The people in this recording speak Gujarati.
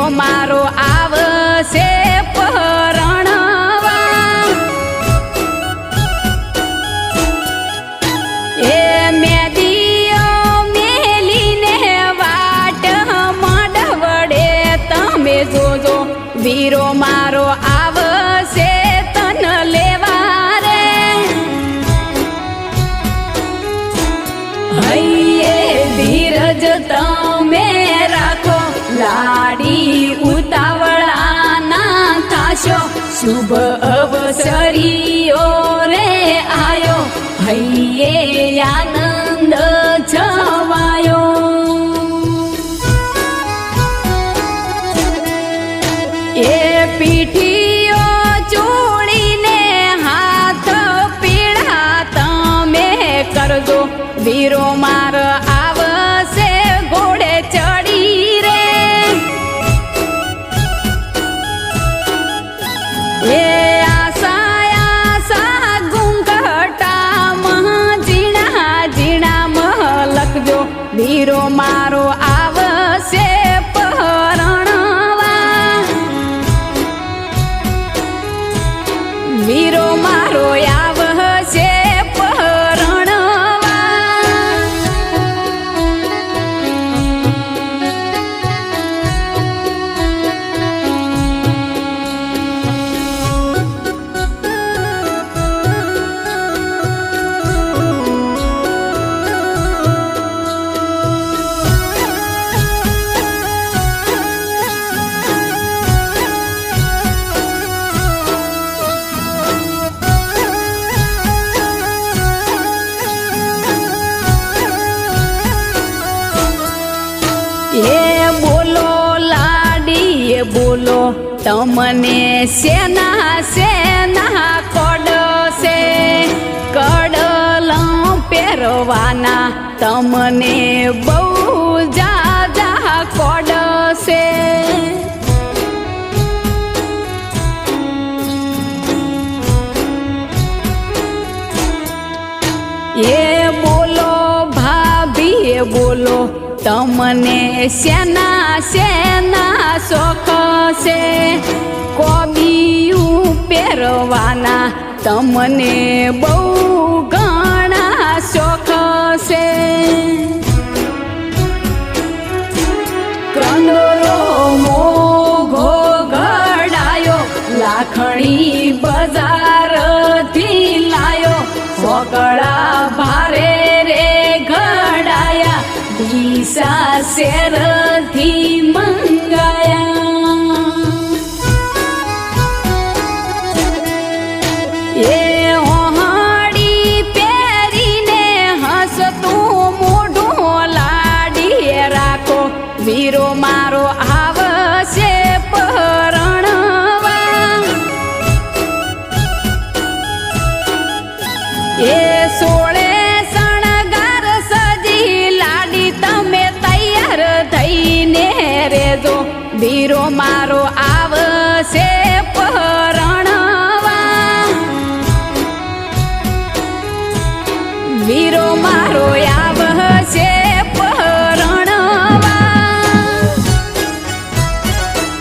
વીરો મારો આવશે પરણવા એ મેદીઓ મેલીને વાટ માંડવડે તમે જોજો વીરો મારો આવશે તન લેવા રે હૈયે ધીરજ તમે રાખો લાડી ઉતાવળા ના થાશો શુભ અવસરીઓ રે આયો હૈયે આનંદ છવાયો એ પીઠીઓ ચોળીને હાથ પીળા તમે કરજો વીરો માર આવશે ઘોડે ચડી રે એ આશા ગુંગટામાં ઝીણા ઝીણા લખજો વીરો મારો આવશે પરણવા વીરો મારો આવશે બોલો તમને સેના સેના કોડશે કડલ પહેરવાના તમને બહુ જાજા કોડશે એ બોલો ભાભી બોલો તમને સેના સેના શોખ છે કોબીયું પહેરવાના તમને બહુ ઘણા શોખ છે કંદોરો મોઘો ઘડાયો લાખણી બજારથી લાયો વકળા ભારે રે ઘડાયા ડીસા શેરથી મંગાયા એ ઓહડી પહેરીને હસતું મોઢું લાડી રાખો વીરો મારો આવશે પરણવા એ સોળે શણગાર સજી લાડી તમે તૈયાર થઈને રેજો વીરો મારો આવશે પરણવા વીરો મારો